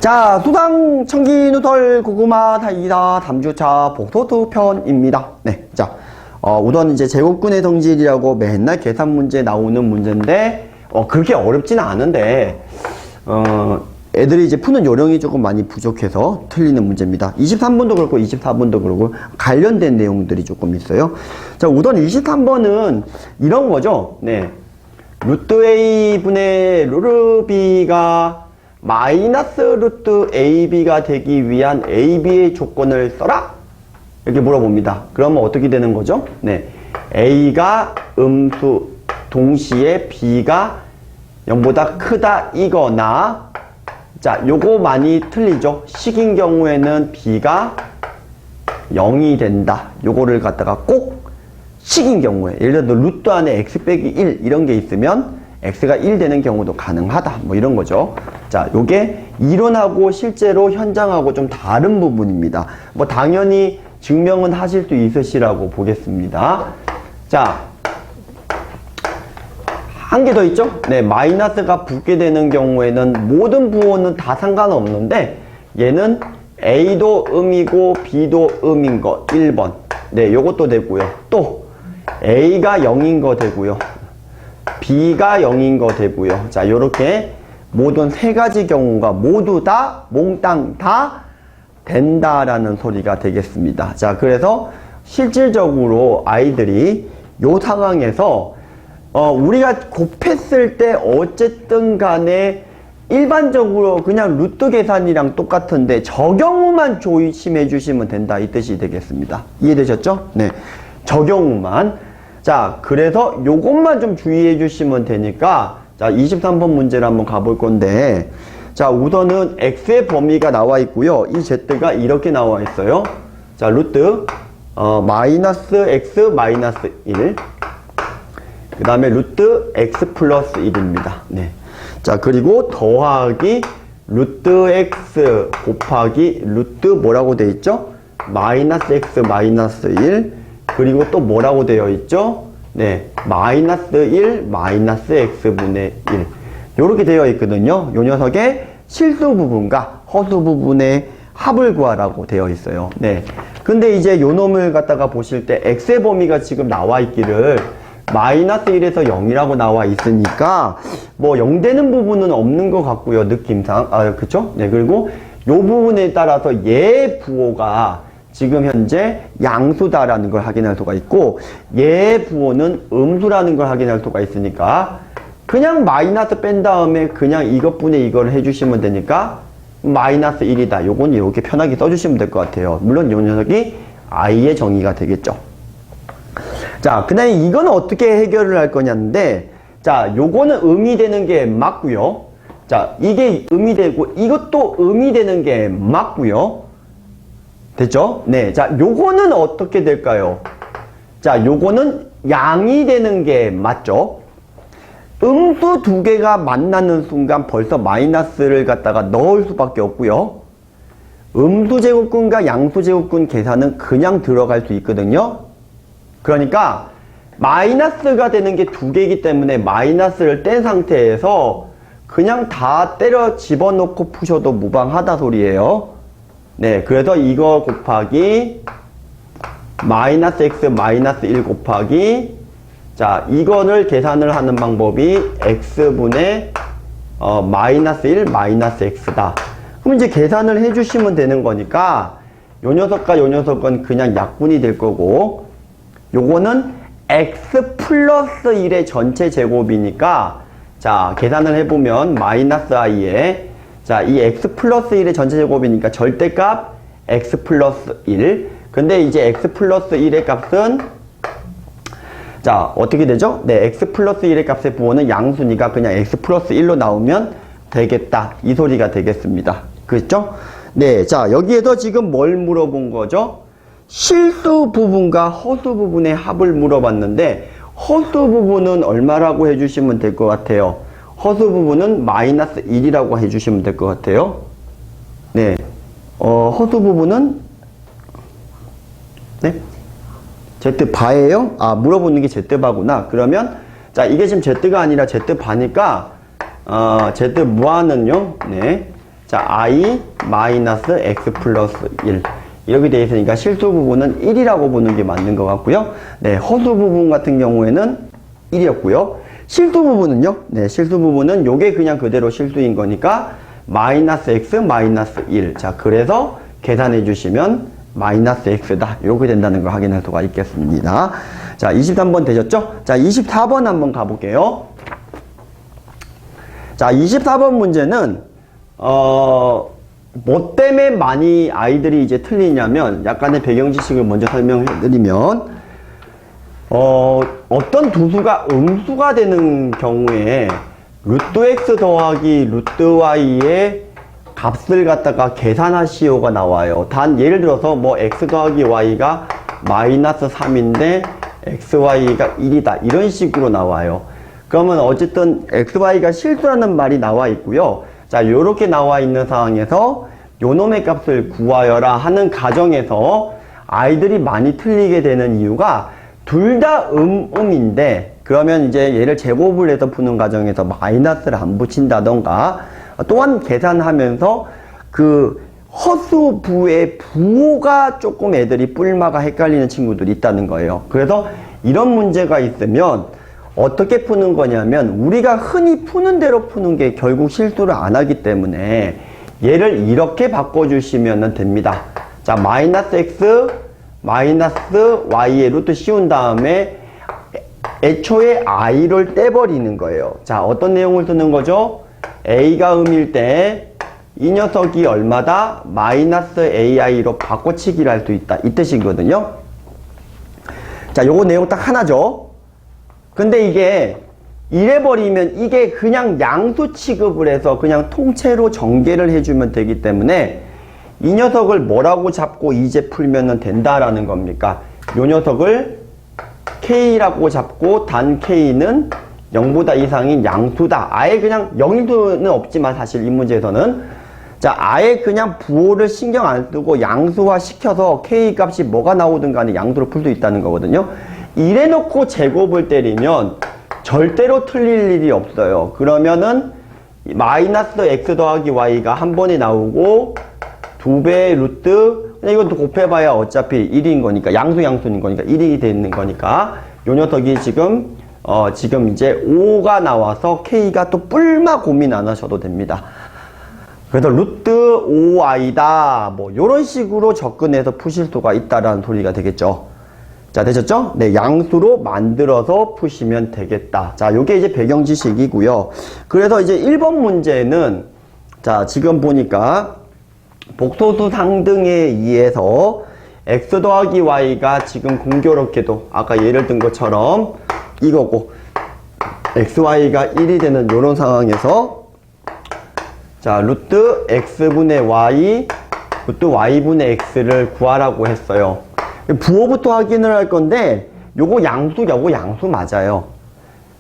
자, 수상 청기누설 고구마 사이다 3주차 복소수 편입니다. 네, 자, 우선 이제 제곱근의 성질이라고 맨날 계산 문제 나오는 문제인데, 그렇게 어렵지는 않은데, 애들이 이제 푸는 요령이 조금 많이 부족해서 틀리는 문제입니다. 23번도 그렇고 24번도 그렇고 관련된 내용들이 조금 있어요. 자, 우선 23번은 이런 거죠. 네. 루트 A 분의 루트 B가 마이너스 루트 AB가 되기 위한 AB의 조건을 써라? 이렇게 물어봅니다. 그러면 어떻게 되는 거죠? 네. A가 음수 동시에 B가 0보다 크다 이거나, 자, 요거 많이 틀리죠? 식인 경우에는 B가 0이 된다. 요거를 갖다가 꼭 식인 경우에, 예를 들어 루트 안에 x 빼기 1 이런 게 있으면 x가 1 되는 경우도 가능하다. 뭐 이런 거죠. 자, 요게 이론하고 실제로 현장하고 좀 다른 부분입니다. 뭐 당연히 증명은 하실 수 있으시라고 보겠습니다. 자, 한 개 더 있죠? 네, 마이너스가 붙게 되는 경우에는 모든 부호는 다 상관없는데 얘는 A도 음이고 B도 음인 거 1번. 네, 요것도 되고요. 또 A가 0인 거 되고요. B가 0인 거 되고요. 자, 요렇게 모든 세 가지 경우가 모두 다 몽땅 다 된다라는 소리가 되겠습니다. 자, 그래서 실질적으로 아이들이 요 상황에서 우리가 곱했을 때 어쨌든 간에 일반적으로 그냥 루트 계산이랑 똑같은데 저 경우만 조심해 주시면 된다 이 뜻이 되겠습니다. 이해되셨죠? 네. 저 경우만. 자, 그래서 요것만 좀 주의해 주시면 되니까, 자, 23번 문제를 한번 가볼 건데, 자, 우선은 x의 범위가 나와 있고요. 이 z가 이렇게 나와 있어요. 자, 루트 마이너스 x 마이너스 1, 그 다음에 루트 x 플러스 1입니다. 네. 자, 그리고 더하기 루트 x 곱하기 루트 뭐라고 되어 있죠? 마이너스 x 마이너스 1, 그리고 또 뭐라고 되어 있죠? 네, 마이너스 1 마이너스 x분의 1 요렇게 되어 있거든요. 요 녀석의 실수 부분과 허수 부분의 합을 구하라고 되어 있어요. 네. 근데 이제 요 놈을 갖다가 보실 때 x의 범위가 지금 나와 있기를 마이너스 1에서 0이라고 나와 있으니까 뭐 0 되는 부분은 없는 것 같고요. 느낌상. 그쵸? 네. 그리고 요 부분에 따라서 얘 부호가 지금 현재 양수다라는 걸 확인할 수가 있고 얘 부호는 음수라는 걸 확인할 수가 있으니까 그냥 마이너스 뺀 다음에 그냥 이것분의 이걸 해주시면 되니까 마이너스 1이다. 요건 이렇게 편하게 써주시면 될 것 같아요. 물론 요 녀석이 i의 정의가 되겠죠. 자, 그 다음에 이거는 어떻게 해결을 할 거냐인데, 자, 요거는 음이 되는 게 맞고요. 자, 이게 음이 되고 이것도 음이 되는 게 맞고요. 됐죠? 네. 자, 요거는 어떻게 될까요? 자, 요거는 양이 되는 게 맞죠? 음수 두 개가 만나는 순간 벌써 마이너스를 갖다가 넣을 수밖에 없고요. 음수 제곱근과 양수 제곱근 계산은 그냥 들어갈 수 있거든요. 그러니까 마이너스가 되는 게 두 개이기 때문에 마이너스를 뗀 상태에서 그냥 다 때려 집어넣고 푸셔도 무방하다 소리예요. 네, 그래서 이거 곱하기 마이너스 x 마이너스 1 곱하기, 자, 이거를 계산을 하는 방법이 x분의 마이너스 1 마이너스 x다. 그럼 이제 계산을 해주시면 되는 거니까 요 녀석과 요 녀석은 그냥 약분이 될 거고, 요거는 x 플러스 1의 전체 제곱이니까, 자, 계산을 해보면 마이너스 i에, 자, 이 x 플러스 1의 전체 제곱이니까 절대값 x 플러스 1. 근데 이제 x 플러스 1의 값은, 자, 어떻게 되죠? 네, x 플러스 1의 값의 부호는 양수니까 그냥 x 플러스 1로 나오면 되겠다. 이 소리가 되겠습니다. 그렇죠? 네, 자, 여기에서 지금 뭘 물어본 거죠? 실수 부분과 허수 부분의 합을 물어봤는데, 허수 부분은 얼마라고 해주시면 될 것 같아요? 허수 부분은 마이너스 1이라고 해주시면 될 것 같아요. 네. 허수 부분은, 네? Z바예요? 아, 물어보는 게 Z바구나. 그러면, 자, 이게 지금 Z가 아니라 Z바니까, Z 무한은요, 네. 자, i 마이너스 x 플러스 1. 이렇게 되어 있으니까 실수 부분은 1이라고 보는 게 맞는 것 같고요. 네, 허수 부분 같은 경우에는 1이었고요. 실수 부분은요? 네, 실수 부분은 요게 그냥 그대로 실수인 거니까 마이너스 x 마이너스 1. 자, 그래서 계산해 주시면 마이너스 x다. 요게 된다는 걸 확인할 수가 있겠습니다. 자, 23번 되셨죠? 자, 24번 한번 가볼게요. 자, 24번 문제는 뭐 때문에 많이 아이들이 이제 틀리냐면, 약간의 배경 지식을 먼저 설명해 드리면, 어떤 두 수가 음수가 되는 경우에 루트 x 더하기 루트 y의 값을 갖다가 계산하시오가 나와요. 단 예를 들어서 뭐 x 더하기 y가 마이너스 3인데 xy가 1이다. 이런 식으로 나와요. 그러면 어쨌든 xy가 실수라는 말이 나와 있고요. 자, 요렇게 나와 있는 상황에서 요놈의 값을 구하여라 하는 가정에서 아이들이 많이 틀리게 되는 이유가 둘 다 음인데, 그러면 이제 얘를 제곱을 해서 푸는 과정에서 마이너스를 안 붙인다던가, 또한 계산하면서 그 허수부의 부호가 조금 애들이 뿔마가 헷갈리는 친구들이 있다는 거예요. 그래서 이런 문제가 있으면 어떻게 푸는 거냐면, 우리가 흔히 푸는 대로 푸는 게 결국 실수를 안 하기 때문에 얘를 이렇게 바꿔주시면 됩니다. 자, 마이너스 x 마이너스 y의 루트 씌운 다음에 애초에 i를 떼버리는 거예요. 자, 어떤 내용을 쓰는 거죠? a가 음일 때 이 녀석이 얼마다? 마이너스 ai로 바꿔치기를 할 수 있다. 이 뜻이거든요. 자, 요거 내용 딱 하나죠. 근데 이게 이래버리면 이게 그냥 양수 취급을 해서 그냥 통째로 전개를 해주면 되기 때문에 이 녀석을 뭐라고 잡고 이제 풀면 된다라는 겁니까? 요 녀석을 K라고 잡고 단 K는 0보다 이상인 양수다. 아예 그냥 0일 수는 없지만 사실 이 문제에서는. 자, 아예 그냥 부호를 신경 안 쓰고 양수화 시켜서 K 값이 뭐가 나오든 간에 양수로 풀 수 있다는 거거든요. 이래 놓고 제곱을 때리면 절대로 틀릴 일이 없어요. 그러면은 마이너스 x 더하기 y가 한 번에 나오고 2배의 루트, 이것도 곱해봐야 어차피 1인 거니까, 양수인 거니까 1이 되는 거니까 요 녀석이 지금 이제 5가 나와서 k가 또 뿔마 고민 안 하셔도 됩니다. 그래서 루트 5i다 뭐 요런 식으로 접근해서 푸실 수가 있다라는 소리가 되겠죠. 자, 되셨죠? 네, 양수로 만들어서 푸시면 되겠다. 자, 요게 이제 배경 지식이고요. 그래서 이제 1번 문제는, 자, 지금 보니까 복소수 상등에 의해서 x 더하기 y가 지금 공교롭게도 아까 예를 든 것처럼 이거고, xy가 1이 되는 요런 상황에서, 자, 루트 x분의 y, 루트 y분의 x를 구하라고 했어요. 부호부터 확인을 할 건데, 요거 양수 맞아요.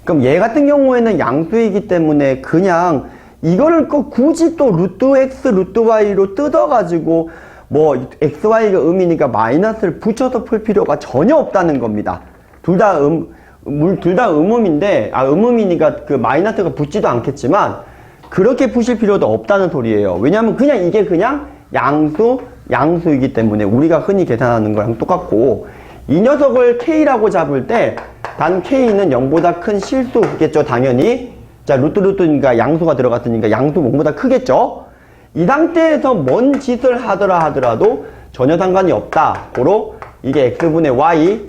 그럼 얘 같은 경우에는 양수이기 때문에 그냥 이거를 굳이 또 루트 x, 루트 y로 뜯어가지고 뭐 xy가 음이니까 마이너스를 붙여서 풀 필요가 전혀 없다는 겁니다. 둘 다 음음인데, 음음이니까 그 마이너스가 붙지도 않겠지만 그렇게 푸실 필요도 없다는 소리예요. 왜냐면 그냥 이게 그냥 양수이기 때문에 우리가 흔히 계산하는 거랑 똑같고, 이 녀석을 K라고 잡을 때 단 K는 0보다 큰 실수겠죠, 당연히. 자, 루트니까 양수가 들어갔으니까 양수 0보다 크겠죠. 이 상태에서 뭔 짓을 하더라도 전혀 상관이 없다. 고로 이게 x분의 y,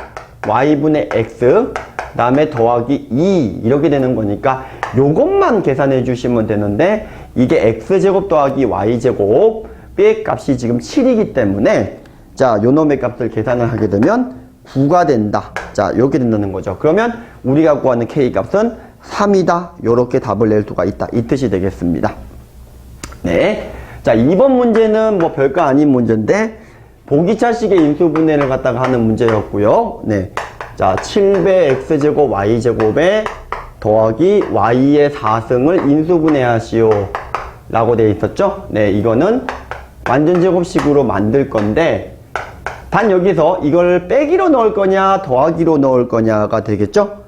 y분의 x, 그 다음에 더하기 2 이렇게 되는 거니까 요것만 계산해 주시면 되는데, 이게 x제곱 더하기 y제곱 의 값이 지금 7이기 때문에, 자, 요놈의 값을 계산을 하게 되면 9가 된다. 자, 이렇게 된다는 거죠. 그러면 우리가 구하는 k 값은 3이다. 요렇게 답을 낼 수가 있다. 이 뜻이 되겠습니다. 네. 자, 2번 문제는 뭐 별거 아닌 문제인데 보기차식의 인수분해를 갖다가 하는 문제였고요. 네. 자, 7배 x제곱 y제곱에 더하기 y의 4승을 인수분해하시오 라고 되어 있었죠. 네, 이거는 완전제곱식으로 만들 건데, 단 여기서 이걸 빼기로 넣을 거냐 더하기로 넣을 거냐가 되겠죠.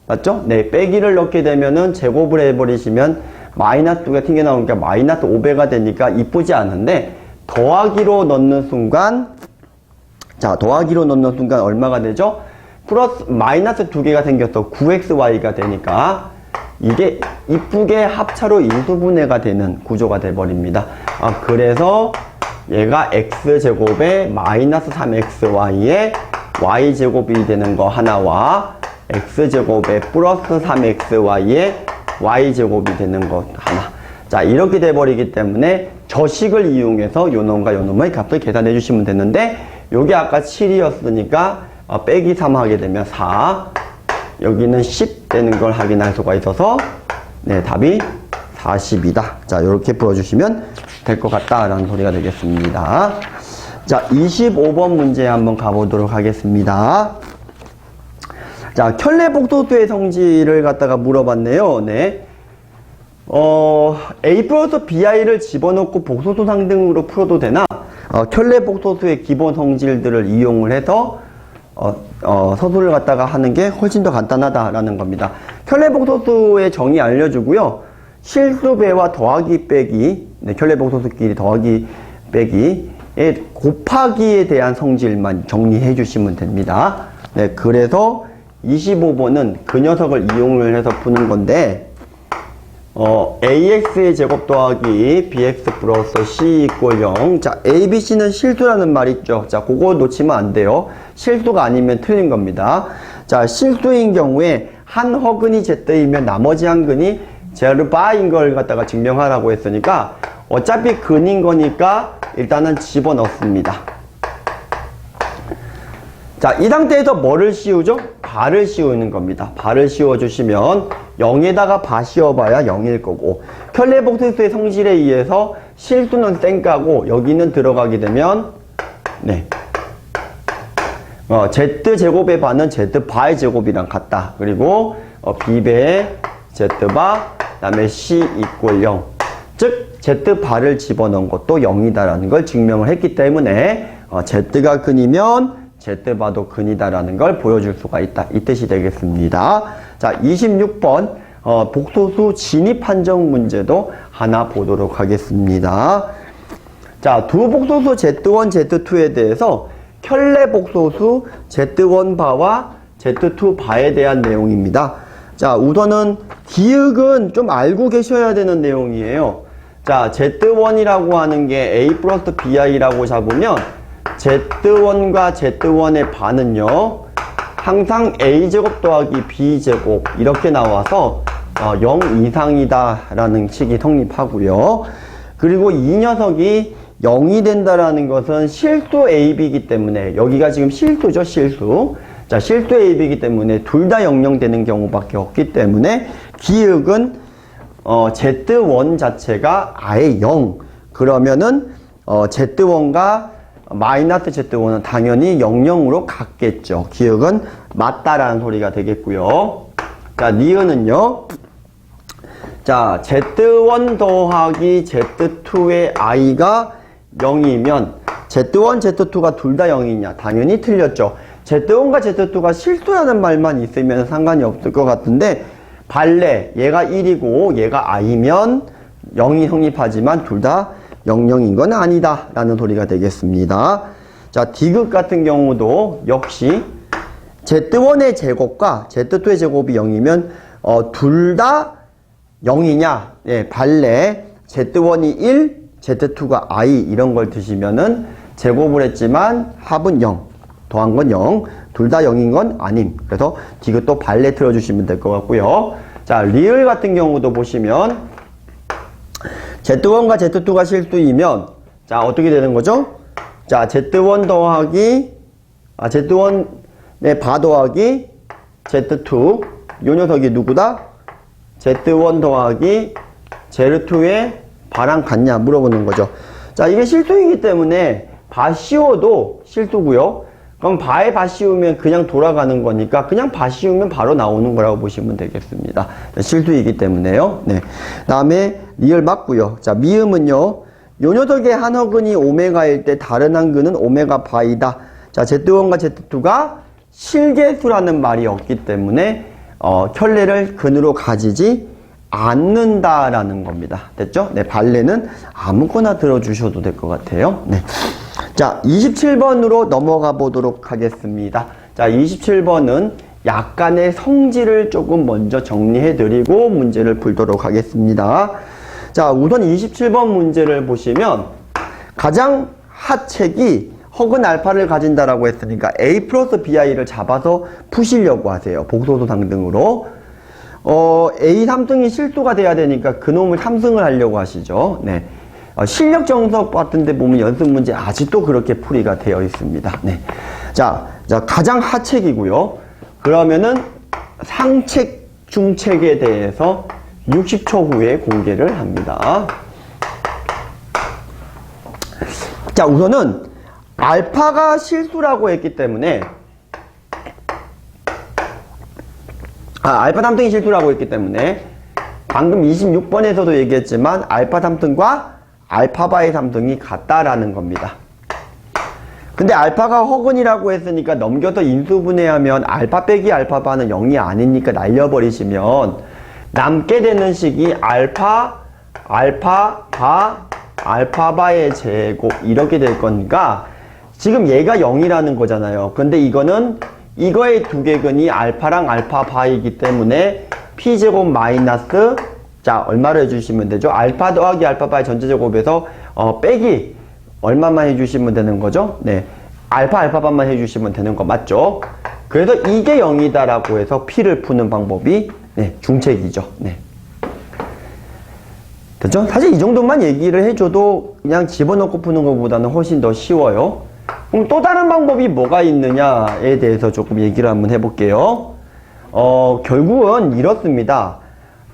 맞죠? 네, 빼기를 넣게 되면은 제곱을 해버리시면 마이너스 2가 튕겨나오니까 마이너스 5배가 되니까 이쁘지 않은데, 더하기로 넣는 순간, 자, 더하기로 넣는 순간 얼마가 되죠? 플러스, 마이너스 2개가 생겨서 9xy가 되니까, 이게 이쁘게 합차로 인수분해가 되는 구조가 돼버립니다. 그래서 얘가 x제곱에 마이너스 3xy에 y제곱이 되는 거 하나와 x제곱에 플러스 3xy에 y제곱이 되는 것 하나. 자, 이렇게 돼버리기 때문에 저식을 이용해서 요 놈과 요 놈의 값을 계산해 주시면 되는데, 요게 아까 7이었으니까 빼기 3 하게 되면 4, 여기는 10 되는 걸 확인할 수가 있어서, 네, 답이 40이다. 자, 요렇게 풀어주시면 될 것 같다라는 소리가 되겠습니다. 자, 25번 문제 한번 가보도록 하겠습니다. 자, 켤레 복소수의 성질을 갖다가 물어봤네요. 네. A 플러스 BI를 집어넣고 복소수 상등으로 풀어도 되나? 켤레 복소수의 기본 성질들을 이용을 해서 서술을 갖다가 하는 게 훨씬 더 간단하다라는 겁니다. 켤레 복소수의 정의 알려주고요. 실수배와 더하기 빼기, 네, 켤레 복소수끼리 더하기 빼기에 곱하기에 대한 성질만 정리해 주시면 됩니다. 네, 그래서 25번은 그 녀석을 이용을 해서 푸는 건데, AX의 제곱 더하기 BX 플러스 C 이꼴 0. 자, ABC는 실수라는 말 있죠. 자, 그거 놓치면 안 돼요. 실수가 아니면 틀린 겁니다. 자, 실수인 경우에 한 허근이 Z이면 나머지 한 근이 제르바인 걸 갖다가 증명하라고 했으니까 어차피 근인 거니까 일단은 집어넣습니다. 자, 이 상태에서 뭐를 씌우죠? 바를 씌우는 겁니다. 바를 씌워주시면 0에다가 바 씌워봐야 0일 거고, 켤레 복소수의 성질에 의해서 실수는 쌩까고 여기는 들어가게 되면, 네, Z제곱의 바는 Z바의 제곱이랑 같다. 그리고 B배의 Z바, 그 다음에 C 이꼴 0. 즉 Z바를 집어넣은 것도 0이다라는 걸 증명을 했기 때문에 Z가 근이면 Z바도 근이다라는 걸 보여줄 수가 있다. 이 뜻이 되겠습니다. 자, 26번 복소수 진입 판정 문제도 하나 보도록 하겠습니다. 자, 두 복소수 Z1, Z2에 대해서 켤레 복소수 Z1바와 Z2바에 대한 내용입니다. 자, 우선은 기억은 좀 알고 계셔야 되는 내용이에요. 자, Z1이라고 하는 게 A 플러스 BI라고 잡으면 Z1과 Z1의 반은요, 항상 A제곱 더하기 B제곱 이렇게 나와서 0 이상이다 라는 식이 성립하고요. 그리고 이 녀석이 0이 된다라는 것은 실수 AB이기 때문에, 여기가 지금 실수죠, 실수. 자, 실수 AB이기 때문에 둘 다 00 되는 경우밖에 없기 때문에 기억은 Z1 자체가 아예 0. 그러면은 Z1과 마이너스 Z1은 당연히 00으로 같겠죠. 기억은 맞다라는 소리가 되겠고요. 자, 니은은요. 자, Z1 더하기 Z2의 i가 0이면 Z1, Z2가 둘 다 0이냐? 당연히 틀렸죠. Z1과 Z2가 실수라는 말만 있으면 상관이 없을 것 같은데, 발레, 얘가 1이고 얘가 i면 0이 성립하지만 둘 다 00인 건 아니다 라는 소리가 되겠습니다. 자, 디귿 같은 경우도 역시 Z1의 제곱과 Z2의 제곱이 0이면 둘 다 0이냐? 예, 발레 Z1이 1, Z2가 i 이런 걸 드시면은 제곱을 했지만 합은 0, 더한 건 0, 둘 다 0인 건 아님. 그래서 디귿도 발레 틀어주시면 될 것 같고요. 자, 리을 같은 경우도 보시면 Z1과 Z2가 실수이면, 자, 어떻게 되는 거죠? 자, Z1 더하기, Z1의 바 더하기 Z2, 요 녀석이 누구다? Z1 더하기 Z2의 바랑 같냐 물어보는 거죠. 자, 이게 실수이기 때문에 바 씌워도 실수고요. 그럼 바에 바 씌우면 그냥 돌아가는 거니까 그냥 바 씌우면 바로 나오는 거라고 보시면 되겠습니다. 실수이기 때문에요. 네. 다음에 리을 맞고요. 자, 미음은요. 요 녀석의 한 허근이 오메가일 때 다른 한 근은 오메가 바이다. 자, Z1과 Z2가 실계수라는 말이 없기 때문에 켤레를 근으로 가지지 않는다라는 겁니다. 됐죠? 네, 발레는 아무거나 들어주셔도 될 것 같아요. 네. 자, 27번으로 넘어가 보도록 하겠습니다. 자, 27번은 약간의 성질을 조금 먼저 정리해드리고 문제를 풀도록 하겠습니다. 자, 우선 27번 문제를 보시면 가장 하책이 허근 알파를 가진다라고 했으니까 A 플러스 BI를 잡아서 푸시려고 하세요. 복소수 상등으로. A 3등이 실수가 돼야 되니까 그놈을 3승을 하려고 하시죠. 네. 실력 정석 같은 데 보면 연습 문제 아직도 그렇게 풀이가 되어 있습니다. 네. 자, 가장 하책이고요. 그러면은 상책, 중책에 대해서 60초 후에 공개를 합니다. 자, 우선은 알파가 실수라고 했기 때문에 알파 3등이 실수라고 했기 때문에 방금 26번에서도 얘기했지만 알파 3등과 알파바의 3등이 같다라는 겁니다. 근데 알파가 허근이라고 했으니까 넘겨서 인수분해하면 알파 빼기 알파바는 0이 아니니까 날려버리시면 남게 되는 식이 알파바의 제곱 이렇게 될 거니까 지금 얘가 0이라는 거잖아요. 근데 이거는 이거의 두 개근이 알파랑 알파바이기 때문에 p제곱 마이너스 자 얼마를 해주시면 되죠? 알파 더하기 알파바의 전체제곱에서 빼기 얼마만 해주시면 되는 거죠? 네, 알파바만 해주시면 되는 거 맞죠? 그래서 이게 0이다라고 해서 p를 푸는 방법이 네, 중책이죠. 네. 됐죠? 사실 이 정도만 얘기를 해줘도 그냥 집어넣고 푸는 것보다는 훨씬 더 쉬워요. 그럼 또 다른 방법이 뭐가 있느냐에 대해서 조금 얘기를 한번 해볼게요. 결국은 이렇습니다.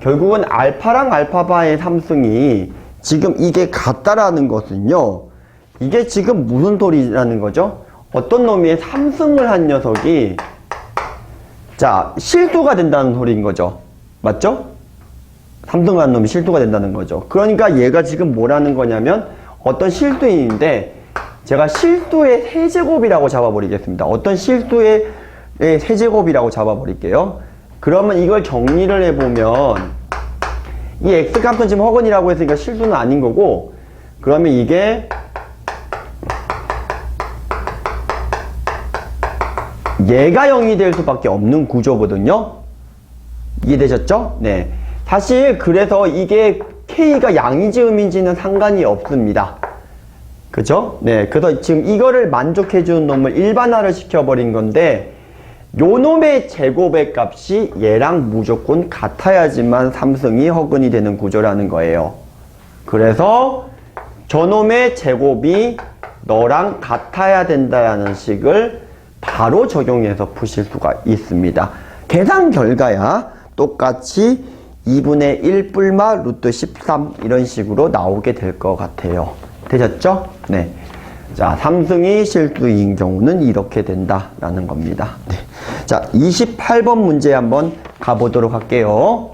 결국은 알파랑 알파바의 3승이 지금 이게 같다라는 것은요. 이게 지금 무슨 소리라는 거죠? 어떤 놈이 3승을 한 녀석이 자 실수가 된다는 소리인 거죠. 맞죠? 3승을 한 놈이 실수가 된다는 거죠. 그러니까 얘가 지금 뭐라는 거냐면 어떤 실수인데 제가 실수의 세제곱이라고 잡아버리겠습니다. 어떤 실수의 세제곱이라고 잡아버릴게요. 그러면 이걸 정리를 해보면 이 x값은 지금 허근이라고 했으니까 실수는 아닌 거고 그러면 이게 얘가 0이 될 수밖에 없는 구조거든요. 이해되셨죠? 네. 사실 그래서 이게 k가 양인지 음인지는 상관이 없습니다. 그죠? 네. 그래서 지금 이거를 만족해주는 놈을 일반화를 시켜버린 건데 요 놈의 제곱의 값이 얘랑 무조건 같아야지만 3승이 허근이 되는 구조라는 거예요. 그래서 저놈의 제곱이 너랑 같아야 된다는 식을 바로 적용해서 푸실 수가 있습니다. 계산 결과야 똑같이 2분의 1 뿔마 루트 13 이런 식으로 나오게 될 것 같아요. 되셨죠? 네. 자, 3승이 실수인 경우는 이렇게 된다라는 겁니다. 네. 자, 28번 문제 한번 가보도록 할게요.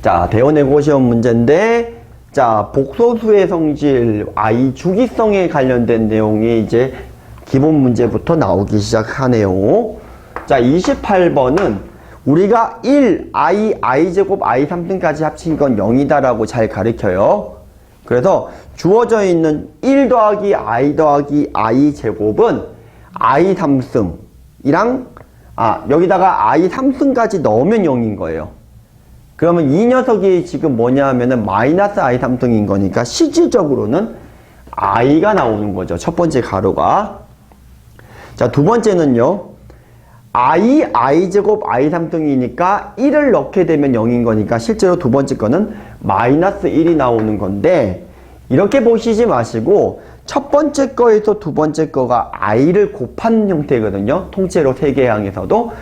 자, 대원외고 시험 문제인데, 자, 복소수의 성질, I 주기성에 관련된 내용이 이제 기본 문제부터 나오기 시작하네요. 자, 28번은 우리가 1, i제곱, i3등까지 합친 건 0이다라고 잘 가르쳐요. 그래서 주어져 있는 1 더하기 i 제곱은 i3승이랑 여기다가 i3승까지 넣으면 0인 거예요. 그러면 이 녀석이 지금 뭐냐 하면은 마이너스 i3승인 거니까 실질적으로는 i가 나오는 거죠. 첫 번째 가로가. 자, 두 번째는요. i제곱 i3등이니까 1을 넣게 되면 0인 거니까 실제로 두 번째 거는 마이너스 1이 나오는 건데 이렇게 보시지 마시고 첫 번째 거에서 두 번째 거가 i를 곱한 형태거든요. 통째로 세 개 항에서도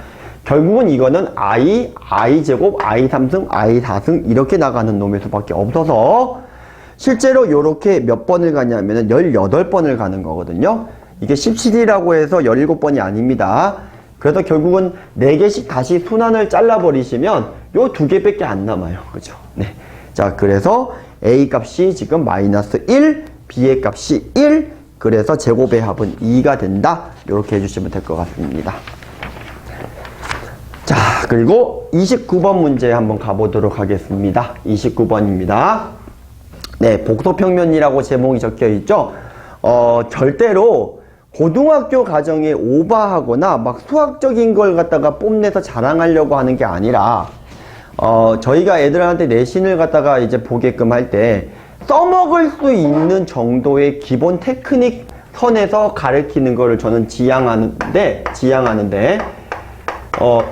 결국은 이거는 i제곱, i3승, i4승 이렇게 나가는 놈일 수밖에 없어서 실제로 이렇게 몇 번을 가냐면은 18번을 가는 거거든요. 이게 17이라고 해서 17번이 아닙니다. 그래서 결국은 4개씩 다시 순환을 잘라버리시면 요 2개밖에 안 남아요. 그죠? 네. 자, 그래서 A 값이 지금 마이너스 1, B의 값이 1, 그래서 제곱의 합은 2가 된다. 이렇게 해주시면 될 것 같습니다. 자, 그리고 29번 문제 한번 가보도록 하겠습니다. 29번입니다. 네, 복소평면이라고 제목이 적혀 있죠. 절대로 고등학교 과정에 오버하거나 막 수학적인 걸 갖다가 뽐내서 자랑하려고 하는 게 아니라, 저희가 애들한테 내신을 갖다가 이제 보게끔 할 때 써먹을 수 있는 정도의 기본 테크닉 선에서 가르치는 거를 저는 지향하는데,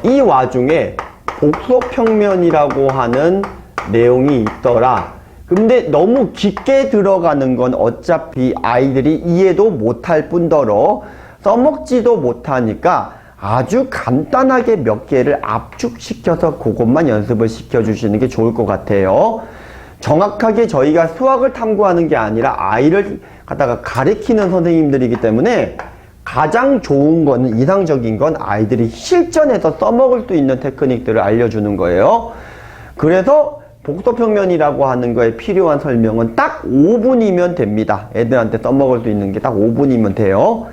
이 와중에 복소평면이라고 하는 내용이 있더라. 근데 너무 깊게 들어가는 건 어차피 아이들이 이해도 못할 뿐더러 써먹지도 못하니까 아주 간단하게 몇 개를 압축시켜서 그것만 연습을 시켜주시는 게 좋을 것 같아요. 정확하게 저희가 수학을 탐구하는 게 아니라 아이를 갖다가 가르치는 선생님들이기 때문에 가장 좋은 거는, 이상적인 건 아이들이 실전에서 써먹을 수 있는 테크닉들을 알려주는 거예요. 그래서 복소평면이라고 하는 거에 필요한 설명은 딱 5분이면 됩니다. 애들한테 써먹을 수 있는 게 딱 5분이면 돼요.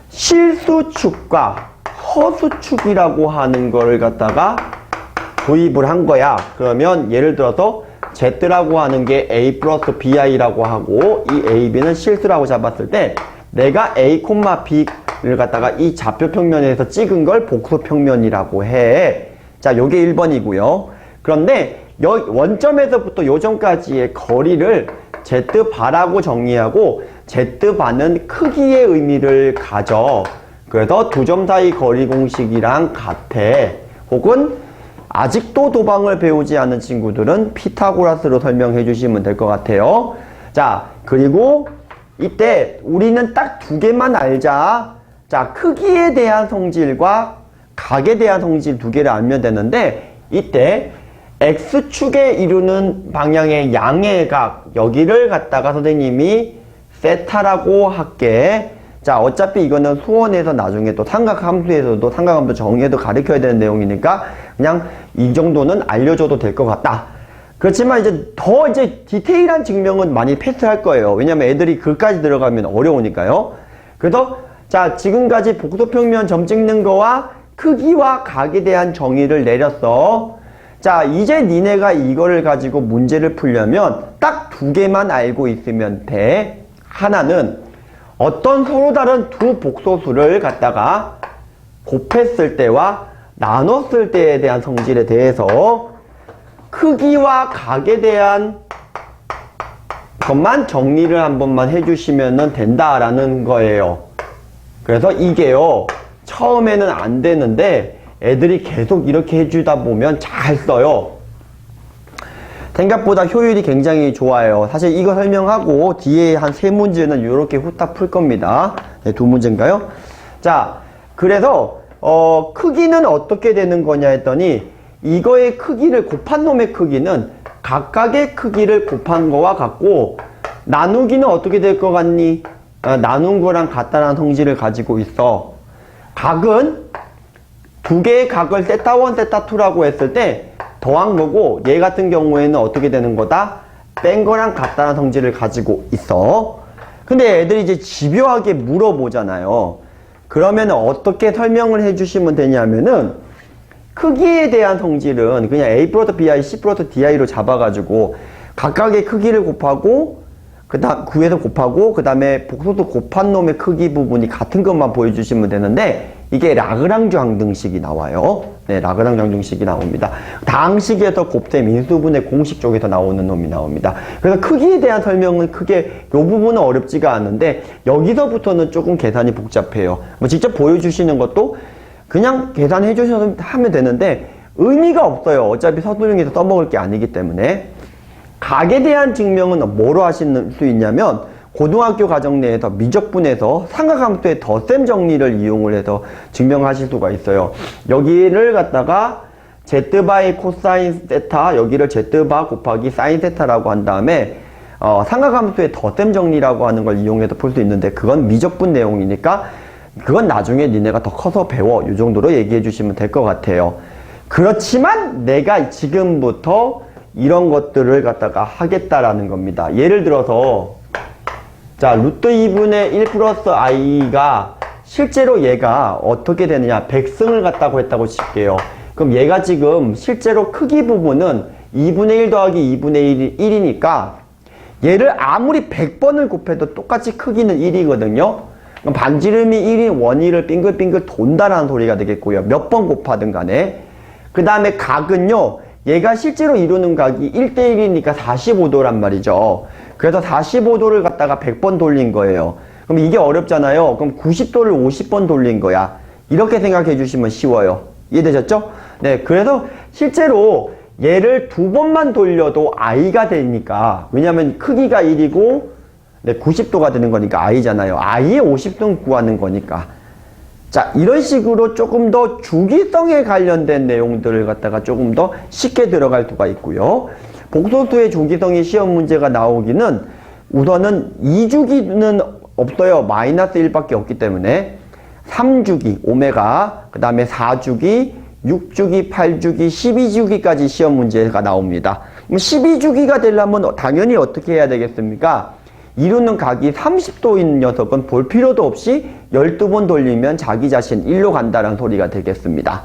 실수축과 허수축이라고 하는 거를 갖다가 도입을 한 거야. 그러면 예를 들어서 Z라고 하는 게 A 플러스 BI라고 하고, 이 A, B는 실수라고 잡았을 때 내가 A, B를 갖다가 이 좌표평면에서 찍은 걸 복소평면이라고 해. 자, 요게 1번이고요. 그런데 원점에서부터 요점까지의 거리를 Z바라고 정의하고, Z바는 크기의 의미를 가져. 그래서 두 점 사이 거리 공식이랑 같아. 혹은 아직도 도방을 배우지 않은 친구들은 피타고라스로 설명해 주시면 될 것 같아요. 자, 그리고 이때 우리는 딱 두 개만 알자. 자, 크기에 대한 성질과 각에 대한 성질 두 개를 알면 되는데, 이때 X축에 이루는 방향의 양의 각, 여기를 갖다가 선생님이 세타라고 할게. 자, 어차피 이거는 수원에서 나중에 또 삼각함수에서도 삼각함수 정의에도 가르쳐야 되는 내용이니까 그냥 이 정도는 알려줘도 될 것 같다. 그렇지만 더 디테일한 증명은 많이 패스할 거예요. 왜냐면 애들이 글까지 들어가면 어려우니까요. 그래서 자, 지금까지 복소평면 점 찍는 거와 크기와 각에 대한 정의를 내렸어. 자, 이제 니네가 이거를 가지고 문제를 풀려면 딱 두 개만 알고 있으면 돼. 하나는 어떤 서로 다른 두 복소수를 갖다가 곱했을 때와 나눴을 때에 대한 성질에 대해서 크기와 각에 대한 것만 정리를 한 번만 해주시면 된다라는 거예요. 그래서 이게요, 처음에는 안 되는데 애들이 계속 이렇게 해주다 보면 잘 써요. 생각보다 효율이 굉장히 좋아요. 사실 이거 설명하고 뒤에 한 3문제는 이렇게 후딱 풀 겁니다. 네, 2문제인가요? 자, 그래서 크기는 어떻게 되는 거냐 했더니, 이거의 크기를 곱한 놈의 크기는 각각의 크기를 곱한 거와 같고, 나누기는 어떻게 될 것 같니? 나눈 거랑 같다라는 성질을 가지고 있어. 각은 두 개의 각을 세타1, 세타2라고 했을 때 더한 거고, 얘 같은 경우에는 어떻게 되는 거다? 뺀 거랑 같다는 성질을 가지고 있어. 근데 애들이 이제 집요하게 물어보잖아요. 그러면 어떻게 설명을 해주시면 되냐면은, 크기에 대한 성질은 그냥 A 플러스 BI, C 플러스 DI로 잡아가지고 각각의 크기를 곱하고, 구해서 곱하고, 그 다음에 복소수 곱한 놈의 크기 부분이 같은 것만 보여주시면 되는데, 이게 라그랑주 항등식이 나와요. 네, 라그랑주 항등식이 나옵니다. 다항식에서 곱셈 인수분해 공식 쪽에서 나오는 놈이 나옵니다. 그래서 크기에 대한 설명은 크게, 요 부분은 어렵지가 않은데, 여기서부터는 조금 계산이 복잡해요. 뭐 직접 보여주시는 것도 그냥 계산해 주셔서 하면 되는데, 의미가 없어요. 어차피 서술형에서 써먹을 게 아니기 때문에. 각에 대한 증명은 뭐로 하실 수 있냐면, 고등학교 과정 내에서 미적분해서 삼각함수의 덧셈 정리를 이용을 해서 증명하실 수가 있어요. 여기를 갖다가 Z바의 코사인 세타, 여기를 Z바 곱하기 사인 세타라고 한 다음에 삼각함수의 덧셈 정리라고 하는 걸 이용해서 풀 수 있는데, 그건 미적분 내용이니까 그건 나중에 니네가 더 커서 배워. 이 정도로 얘기해 주시면 될 것 같아요. 그렇지만 내가 지금부터 이런 것들을 갖다가 하겠다라는 겁니다. 예를 들어서, 자, 루트 2분의 1 플러스 i가 실제로 얘가 어떻게 되느냐, 백승을 갖다고 했다고 칠게요. 그럼 얘가 지금 실제로 크기 부분은 2분의 1 더하기 2분의 1이니까 얘를 아무리 100번을 곱해도 똑같이 크기는 1이거든요. 그럼 반지름이 1인 원위를 빙글빙글 돈다라는 소리가 되겠고요. 몇 번 곱하든 간에. 그 다음에 각은요. 얘가 실제로 이루는 각이 1대1이니까 45도란 말이죠. 그래서 45도를 갖다가 100번 돌린 거예요. 그럼 이게 어렵잖아요. 그럼 90도를 50번 돌린 거야. 이렇게 생각해 주시면 쉬워요. 이해되셨죠? 네, 그래서 실제로 얘를 2번만 돌려도 i가 되니까, 왜냐면 크기가 1이고 네, 90도가 되는 거니까 i잖아요. i의 50등 구하는 거니까. 자, 이런 식으로 조금 더 주기성에 관련된 내용들을 갖다가 조금 더 쉽게 들어갈 수가 있고요. 복소수의 주기성이 시험 문제가 나오기는 우선은 2주기는 없어요. 마이너스 1밖에 없기 때문에 3주기, 오메가, 그 다음에 4주기, 6주기, 8주기, 12주기까지 시험 문제가 나옵니다. 그럼 12주기가 되려면 당연히 어떻게 해야 되겠습니까? 이루는 각이 30도인 녀석은 볼 필요도 없이 12번 돌리면 자기 자신 1로 간다는 소리가 되겠습니다.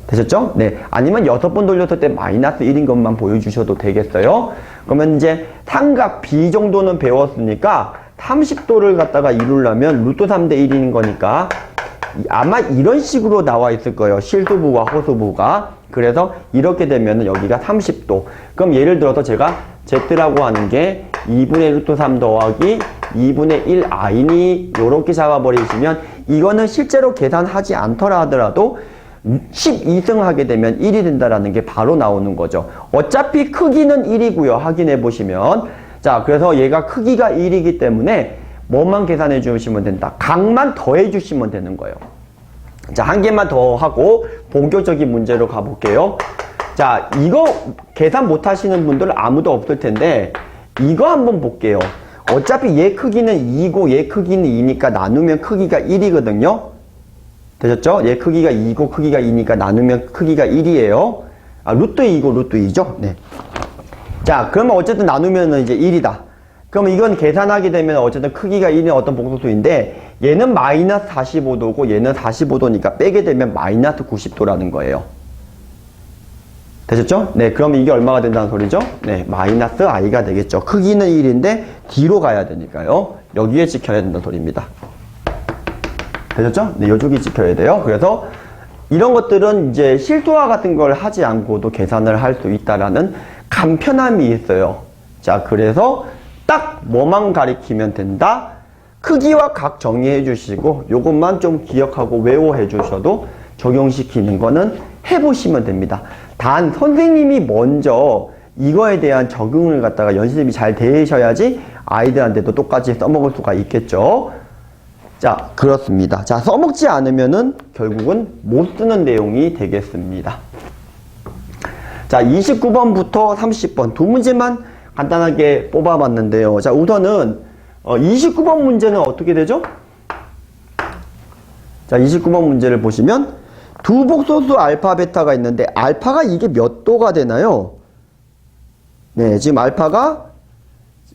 되셨죠? 네. 아니면 6번 돌렸을 때 마이너스 1인 것만 보여주셔도 되겠어요. 그러면 이제 삼각 B 정도는 배웠으니까 30도를 갖다가 이루려면 루트 3대 1인 거니까 아마 이런 식으로 나와 있을 거예요. 실수부와 호수부가. 그래서 이렇게 되면 여기가 30도. 그럼 예를 들어서 제가 Z라고 하는 게 2분의 루트 3 더하기 2분의 1 i니 요렇게 잡아버리시면 이거는 실제로 계산하지 않더라 하더라도 12승 하게 되면 1이 된다라는 게 바로 나오는 거죠. 어차피 크기는 1이고요. 확인해 보시면. 자, 그래서 얘가 크기가 1이기 때문에 뭐만 계산해 주시면 된다. 각만 더해 주시면 되는 거예요. 자, 한 개만 더 하고 본격적인 문제로 가볼게요. 자, 이거 계산 못 하시는 분들 아무도 없을 텐데 이거 한번 볼게요. 어차피 얘 크기는 2고 얘 크기는 2니까 나누면 크기가 1이거든요. 되셨죠? 얘 크기가 2고 크기가 2니까 나누면 크기가 1이에요. 아, 루트 2고 루트 2죠? 네. 자, 그러면 어쨌든 나누면 이제 1이다. 그럼 이건 계산하게 되면 어쨌든 크기가 1인 어떤 복소수인데 얘는 마이너스 45도고 얘는 45도니까 빼게 되면 마이너스 90도라는 거예요. 되셨죠? 네, 그럼 이게 얼마가 된다는 소리죠? 네, 마이너스 i가 되겠죠. 크기는 1인데 뒤로 가야 되니까요. 여기에 지켜야 된다는 소리입니다. 되셨죠? 네, 요쪽이 지켜야 돼요. 그래서 이런 것들은 이제 실수와 같은 걸 하지 않고도 계산을 할 수 있다라는 간편함이 있어요. 자, 그래서 딱 뭐만 가리키면 된다? 크기와 각 정의해 주시고 요것만 좀 기억하고 외워해 주셔도 적용시키는 거는 해보시면 됩니다. 단 선생님이 먼저 이거에 대한 적응을 갖다가 연습이 잘 되셔야지 아이들한테도 똑같이 써먹을 수가 있겠죠. 자, 그렇습니다. 자, 써먹지 않으면은 결국은 못 쓰는 내용이 되겠습니다. 자, 29번부터 30번 두 문제만 간단하게 뽑아봤는데요. 자, 우선은 29번 문제는 어떻게 되죠? 자, 29번 문제를 보시면 두 복소수 알파, 베타가 있는데 알파가 이게 몇 도가 되나요? 네, 지금 알파가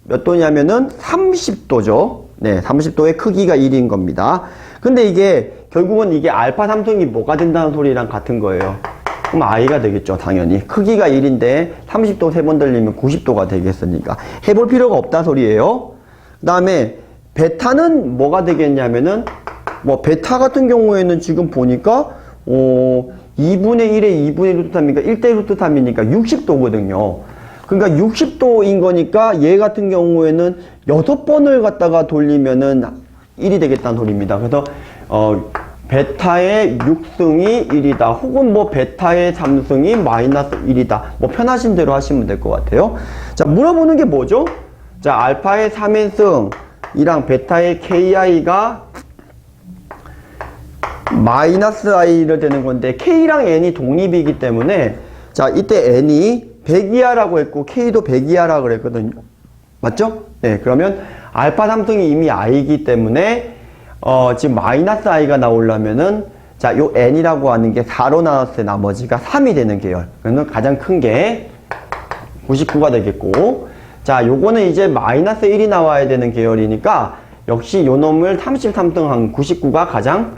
몇 도냐면은 30도죠. 네, 30도의 크기가 1인 겁니다. 근데 이게 결국은 이게 알파 삼성이 뭐가 된다는 소리랑 같은 거예요. 그럼 i가 되겠죠, 당연히. 크기가 1인데 30도 3번 돌리면 90도가 되겠으니까 해볼 필요가 없다는 소리예요. 그 다음에 베타는 뭐가 되겠냐면은 뭐 베타 같은 경우에는 지금 보니까 2분의 1에 2분의 루트 3이니까 1대 루트 3이니까 60도거든요. 그러니까 60도인 거니까 얘 같은 경우에는 6번을 갖다가 돌리면은 1이 되겠다는 소리입니다. 그래서 베타의 6승이 1이다. 혹은 뭐 베타의 3승이 마이너스 1이다. 뭐 편하신 대로 하시면 될 것 같아요. 자, 물어보는 게 뭐죠? 자, 알파의 3인승이랑 베타의 ki가 마이너스 i를 되는 건데 k랑 n이 독립이기 때문에 자, 이때 n이 100이하라고 했고 k도 100이하라고 그랬거든요. 맞죠? 네, 그러면 알파 3승이 이미 i이기 때문에 지금 마이너스 i가 나오려면은 자, 요 n이라고 하는 게 4로 나눴을 때 나머지가 3이 되는 계열. 그러면 가장 큰 게 99가 되겠고, 자, 요거는 이제 마이너스 1이 나와야 되는 계열이니까 역시 요 놈을 33승 한 99가 가장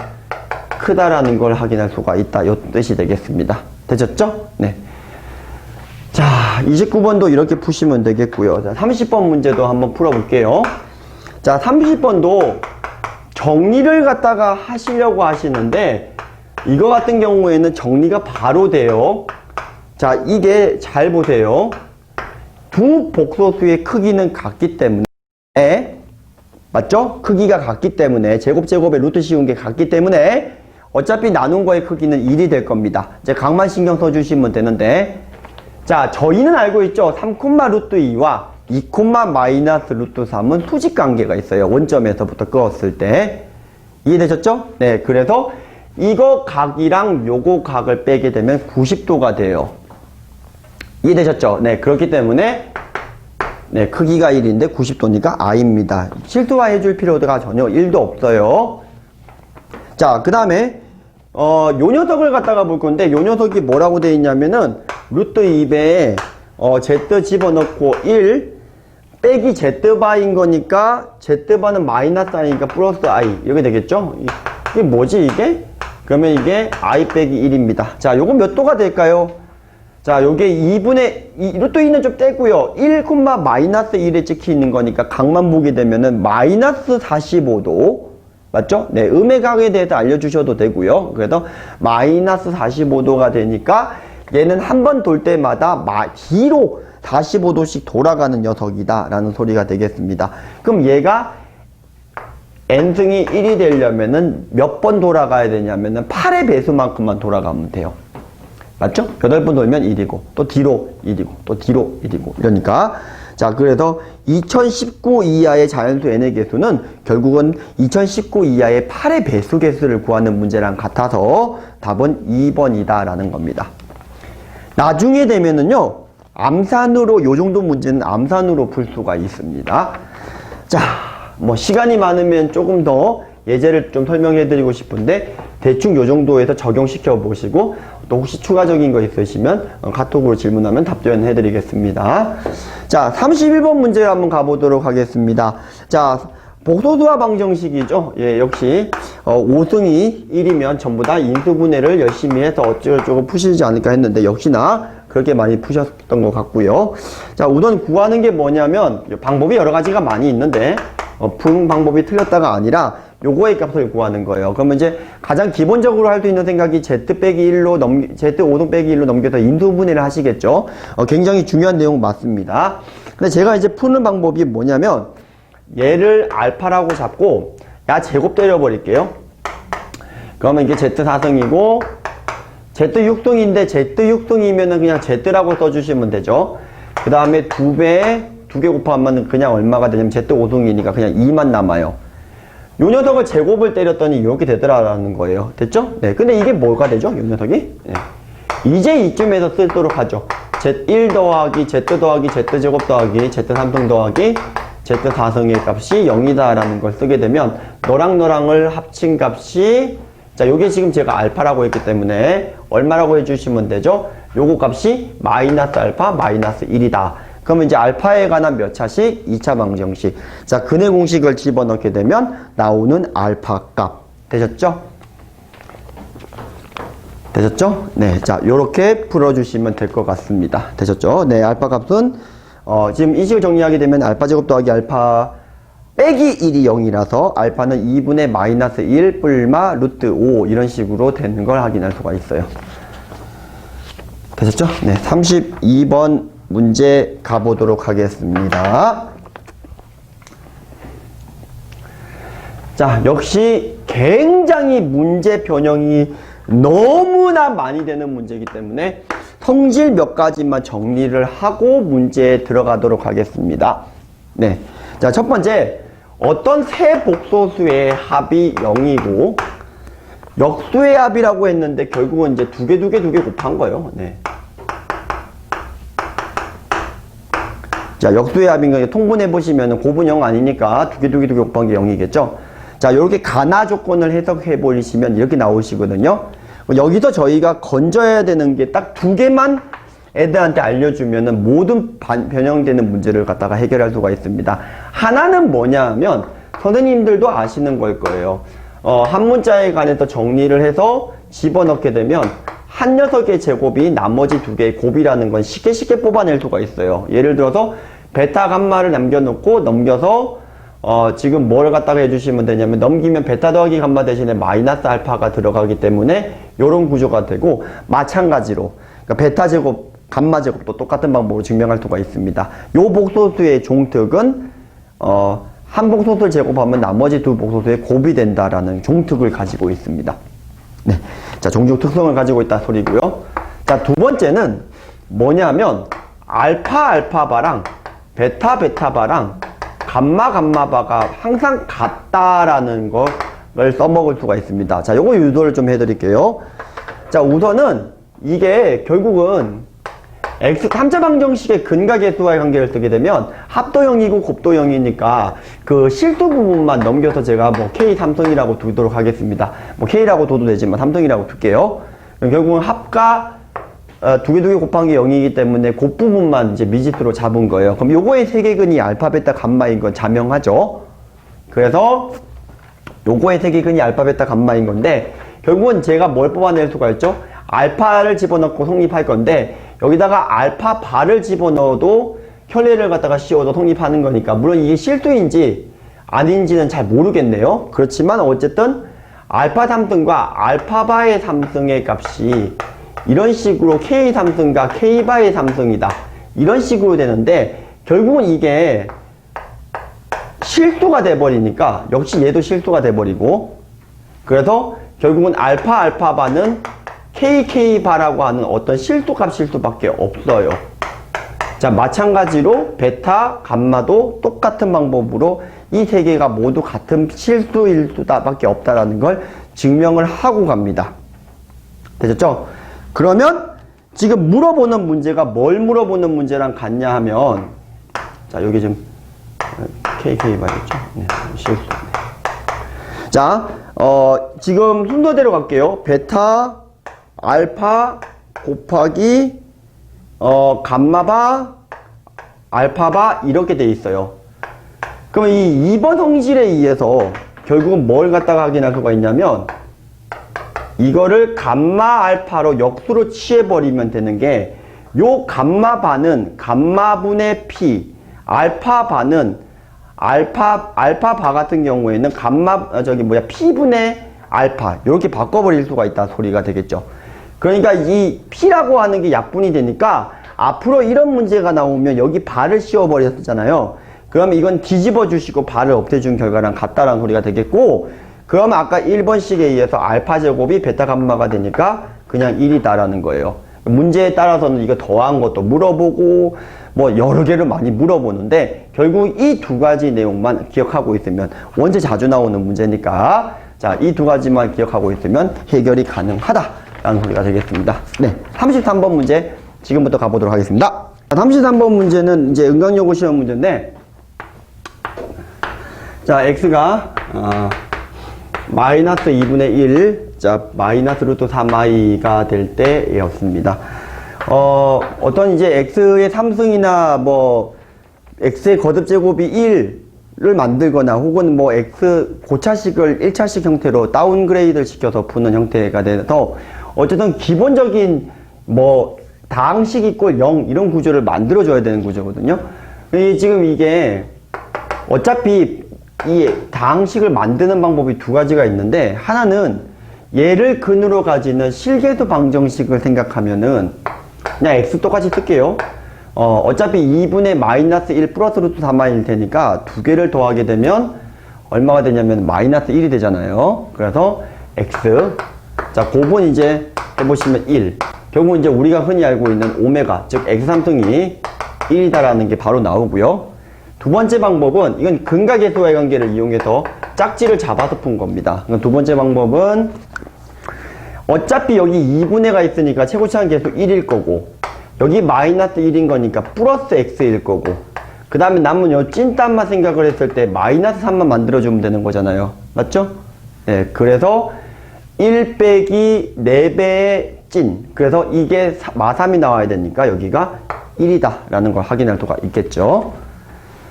크다라는 걸 확인할 수가 있다. 요 뜻이 되겠습니다. 되셨죠? 네. 자, 29번도 이렇게 푸시면 되겠고요. 자, 30번 문제도 한번 풀어볼게요. 자, 30번도 정리를 갖다가 하시려고 하시는데 이거 같은 경우에는 정리가 바로 돼요. 자, 이게 잘 보세요. 두 복소수의 크기는 같기 때문에, 맞죠? 크기가 같기 때문에, 제곱의 루트 씌운 게 같기 때문에 어차피 나눈 거의 크기는 1이 될 겁니다. 이제 각만 신경 써주시면 되는데, 자, 저희는 알고 있죠? 3, 루트 2와 2, 마이너스 루트 3은 수직 관계가 있어요. 원점에서부터 그었을 때. 이해되셨죠? 네, 그래서 이거 각이랑 요거 각을 빼게 되면 90도가 돼요. 이해되셨죠? 네, 그렇기 때문에 네, 크기가 1인데 90도니까 I입니다. 실수화해 줄 필요가 전혀 1도 없어요. 자, 그 다음에 요 녀석을 갖다가 볼 건데 요 녀석이 뭐라고 되어 있냐면은 루트 2배에 Z 집어넣고 1 빼기 Z바인 거니까 Z바는 마이너스 I니까 플러스 I 이렇게 되겠죠? 이게 뭐지 이게? 그러면 이게 I 빼기 1입니다. 자, 요건 몇 도가 될까요? 자, 요게 2분의 루트 2는 좀 떼고요. 1, 마이너스 1에 찍혀 있는 거니까 각만 보게 되면은 마이너스 45도. 맞죠? 네, 음의 각에 대해서 알려주셔도 되고요. 그래서 마이너스 45도가 되니까 얘는 한 번 돌 때마다 뒤로 45도씩 돌아가는 녀석이다 라는 소리가 되겠습니다. 그럼 얘가 n승이 1이 되려면은 몇 번 돌아가야 되냐면은 8의 배수만큼만 돌아가면 돼요. 맞죠? 8번 돌면 1이고 또 뒤로 1이고 또 뒤로 1이고 이러니까 자, 그래서 2019 이하의 자연수 n의 개수는 결국은 2019 이하의 8의 배수 개수를 구하는 문제랑 같아서 답은 2번이다 라는 겁니다. 나중에 되면은요, 암산으로, 요 정도 문제는 암산으로 풀 수가 있습니다. 자, 뭐 시간이 많으면 조금 더 예제를 좀 설명해 드리고 싶은데 대충 요 정도에서 적용시켜 보시고 또 혹시 추가적인 거 있으시면 카톡으로 질문하면 답변해 드리겠습니다. 자, 31번 문제 한번 가보도록 하겠습니다. 자, 복소수화 방정식이죠. 예, 역시 5승이 1이면 전부 다 인수분해를 열심히 해서 어쩌고저쩌고 푸시지 않을까 했는데 역시나 그렇게 많이 푸셨던 것 같고요. 자, 우선 구하는 게 뭐냐면 방법이 여러 가지가 많이 있는데 푸는 방법이 틀렸다가 아니라 요거의 값을 구하는 거예요. 그러면 이제 가장 기본적으로 할 수 있는 생각이 Z 빼기 1로 Z 5동 빼기 1로 넘겨서 인수분해를 하시겠죠. 굉장히 중요한 내용 맞습니다. 근데 제가 이제 푸는 방법이 뭐냐면 얘를 알파라고 잡고 야 제곱 때려버릴게요. 그러면 이게 Z4승이고 Z6승인데 Z6승이면은 그냥 Z라고 써주시면 되죠. 그 다음에 2배 2개 곱하면 그냥 얼마가 되냐면 Z5승이니까 그냥 2만 남아요. 요 녀석을 제곱을 때렸더니 이렇게 되더라라는 거예요. 됐죠? 네. 근데 이게 뭐가 되죠? 요 녀석이? 네. 이제 이쯤에서 쓰도록 하죠. Z1 더하기 Z 더하기 Z제곱 더하기 Z3승 더하기 Z4승의 값이 0이다라는 걸 쓰게 되면 너랑을 합친 값이 자, 요게 지금 제가 알파라고 했기 때문에 얼마라고 해주시면 되죠? 요거 값이 마이너스 알파 마이너스 1이다. 그러면 이제 알파에 관한 몇 차식? 2차 방정식. 자, 근의 공식을 집어넣게 되면 나오는 알파 값. 되셨죠? 되셨죠? 네. 자, 요렇게 풀어주시면 될 것 같습니다. 되셨죠? 네. 알파 값은, 지금 이 식을 정리하게 되면 알파 제곱 더하기 알파 빼기 1이 0이라서 알파는 2분의 마이너스 1 뿔마 루트 5 이런 식으로 되는 걸 확인할 수가 있어요. 되셨죠? 네. 32번 문제 가보도록 하겠습니다. 자, 역시 굉장히 문제 변형이 너무나 많이 되는 문제이기 때문에 성질 몇 가지만 정리를 하고 문제에 들어가도록 하겠습니다. 네. 자, 첫 번째, 어떤 세 복소수의 합이 0이고 역수의 합이라고 했는데 결국은 이제 두 개 곱한 거예요. 네. 자, 역수의 합인 거 통분해 보시면은 곱은 0 아니니까 두 개 곱한 게 0이겠죠? 자, 이렇게 가나 조건을 해석해 보시면 이렇게 나오시거든요. 여기서 저희가 건져야 되는 게 딱 두 개만 애들한테 알려주면은 모든 변형되는 문제를 갖다가 해결할 수가 있습니다. 하나는 뭐냐 하면 선생님들도 아시는 걸 거예요. 한 문자에 관해서 정리를 해서 집어넣게 되면 한 녀석의 제곱이 나머지 두 개의 곱이라는 건 쉽게 뽑아낼 수가 있어요. 예를 들어서 베타 감마를 남겨놓고 넘겨서 지금 뭘 갖다가 해주시면 되냐면 넘기면 베타 더하기 감마 대신에 마이너스 알파가 들어가기 때문에 이런 구조가 되고, 마찬가지로 그러니까 베타 제곱, 감마 제곱도 똑같은 방법으로 증명할 수가 있습니다. 요 복소수의 종특은 한 복소수를 제곱하면 나머지 두 복소수의 곱이 된다라는 종특을 가지고 있습니다. 네, 자, 종족 특성을 가지고 있다 소리고요. 자, 두 번째는 뭐냐면 알파 알파바랑 베타 베타바랑 감마 감마바가 항상 같다라는 걸 써먹을 수가 있습니다. 자, 요거 유도를 좀 해드릴게요. 자, 우선은 이게 결국은 x 3차 방정식의 근각계수와의 관계를 쓰게 되면 합도형이고 곱도형이니까 그 실수 부분만 넘겨서 제가 뭐 k 삼성이라고 두도록 하겠습니다. 뭐 k라고 둬도 되지만 삼성이라고 둘게요. 결국은 합과 두 개 곱한 게 0이기 때문에 그 부분만 이제 미지수로 잡은 거예요. 그럼 요거의 세계근이 알파, 베타, 감마인 건 자명하죠. 그래서 요거의 세계근이 알파, 베타, 감마인 건데 결국은 제가 뭘 뽑아낼 수가 있죠? 알파를 집어넣고 성립할 건데 여기다가 알파 바를 집어넣어도 혈례를 갖다가 씌워서 성립하는 거니까 물론 이게 실수인지 아닌지는 잘 모르겠네요. 그렇지만 어쨌든 알파 3승과 알파바의 3승의 값이 이런 식으로 K 3승과 K바의 3승이다. 이런 식으로 되는데 결국은 이게 실수가 돼버리니까 역시 얘도 실수가 돼버리고, 그래서 결국은 알파 알파바는 KK바라고 하는 어떤 실수값 실수밖에 없어요. 자, 마찬가지로 베타 감마도 똑같은 방법으로 이 세 개가 모두 같은 실수일 수밖에 없다라는 걸 증명을 하고 갑니다. 되셨죠? 그러면 지금 물어보는 문제가 뭘 물어보는 문제랑 같냐 하면, 자, 여기 좀 KK바였죠? 네, 실수. 자, 지금 순서대로 갈게요. 베타 알파 곱하기 감마바 알파바 이렇게 돼 있어요. 그럼 이 2번 성질에 의해서 결국은 뭘 갖다가 확인할 수가 있냐면 이거를 감마 알파로 역수로 취해버리면 되는 게, 요 감마바는 감마분의 P, 알파바는 알파바 같은 경우에는 P분의 알파 이렇게 바꿔버릴 수가 있다 소리가 되겠죠. 그러니까 이 P라고 하는 게 약분이 되니까 앞으로 이런 문제가 나오면 여기 바를 씌워버렸잖아요. 그러면 이건 뒤집어 주시고 바를 없애준 결과랑 같다라는 소리가 되겠고, 그러면 아까 1번식에 의해서 알파 제곱이 베타 감마가 되니까 그냥 1이다라는 거예요. 문제에 따라서는 이거 더한 것도 물어보고 뭐 여러 개를 많이 물어보는데 결국 이 두 가지 내용만 기억하고 있으면, 원체 자주 나오는 문제니까 자, 이 두 가지만 기억하고 있으면 해결이 가능하다라는 소리가 되겠습니다. 네, 33번 문제 지금부터 가보도록 하겠습니다. 33번 문제는 이제 은강여고 시험 문제인데, 자, x가 마이너스 2분의 1, 자, 마이너스 루트 3i가 될 때였습니다. 어떤 이제 x의 3승이나 뭐 x의 거듭제곱이 1을 만들거나 혹은 뭐 x 고차식을 1차식 형태로 다운그레이드를 시켜서 푸는 형태가 돼서 어쨌든 기본적인 뭐 다항식 이꼴 0 이런 구조를 만들어줘야 되는 구조거든요. 지금 이게 어차피 이 다항식을 만드는 방법이 두 가지가 있는데, 하나는 얘를 근으로 가지는 실계수 방정식을 생각하면은 그냥 x 똑같이 쓸게요. 어차피 2분의 마이너스 1 플러스 루트 3i일 테니까 두 개를 더하게 되면 얼마가 되냐면 마이너스 1이 되잖아요. 그래서 x, 자, 곱은 이제 해보시면 1. 결국 이제 우리가 흔히 알고 있는 오메가, 즉 x3승이 1이다라는 게 바로 나오고요. 두 번째 방법은, 이건 근각계수와의 관계를 이용해서 짝지를 잡아서 푼 겁니다. 두 번째 방법은 어차피 여기 2분의가 있으니까 최고차항 계수 1일 거고, 여기 마이너스 1인 거니까 플러스 x일 거고, 그 다음에 남은 요 찐딴만 생각을 했을 때 마이너스 3만 만들어주면 되는 거잖아요. 맞죠? 네, 그래서 1 빼기 4배의 찐, 그래서 이게 마3이 나와야 되니까 여기가 1이다 라는 걸 확인할 수가 있겠죠.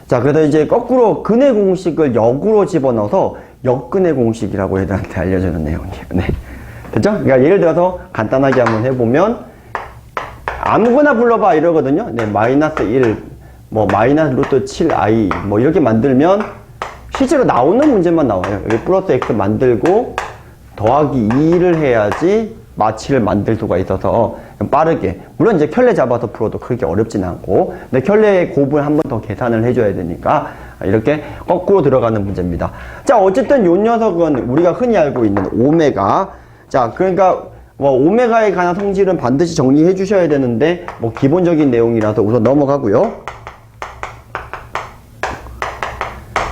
자, 그래서 이제 거꾸로 근의 공식을 역으로 집어넣어서 역근의 공식이라고 애들한테 알려주는 내용이에요. 네. 됐죠? 그러니까 예를 들어서 간단하게 한번 해보면 아무거나 불러봐 이러거든요. 네, 마이너스 1, 뭐 마이너스 루트 7i 뭐 이렇게 만들면 실제로 나오는 문제만 나와요. 여기 플러스 x 만들고 더하기 2를 해야지 마치를 만들 수가 있어서 빠르게, 물론 이제 켤레 잡아서 풀어도 그렇게 어렵진 않고, 근데 켤레의 곱을 한 번 더 계산을 해줘야 되니까 이렇게 거꾸로 들어가는 문제입니다. 자, 어쨌든 요 녀석은 우리가 흔히 알고 있는 오메가. 자, 그러니까 뭐 오메가에 관한 성질은 반드시 정리해 주셔야 되는데 뭐 기본적인 내용이라서 우선 넘어가고요.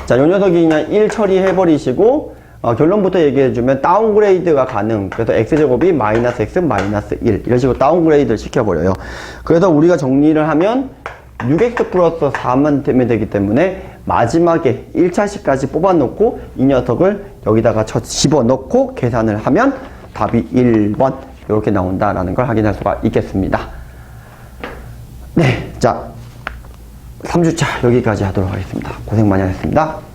자, 요 녀석이 그냥 1 처리해 버리시고 결론부터 얘기해주면 다운그레이드가 가능. 그래서 x제곱이 마이너스 x 마이너스 1 이런 식으로 다운그레이드를 시켜버려요. 그래서 우리가 정리를 하면 6x 플러스 4만 되면 되기 때문에 마지막에 1차식까지 뽑아놓고 이 녀석을 여기다가 집어넣고 계산을 하면 답이 1번 이렇게 나온다라는 걸 확인할 수가 있겠습니다. 네, 자 3주차 여기까지 하도록 하겠습니다. 고생 많이 하셨습니다.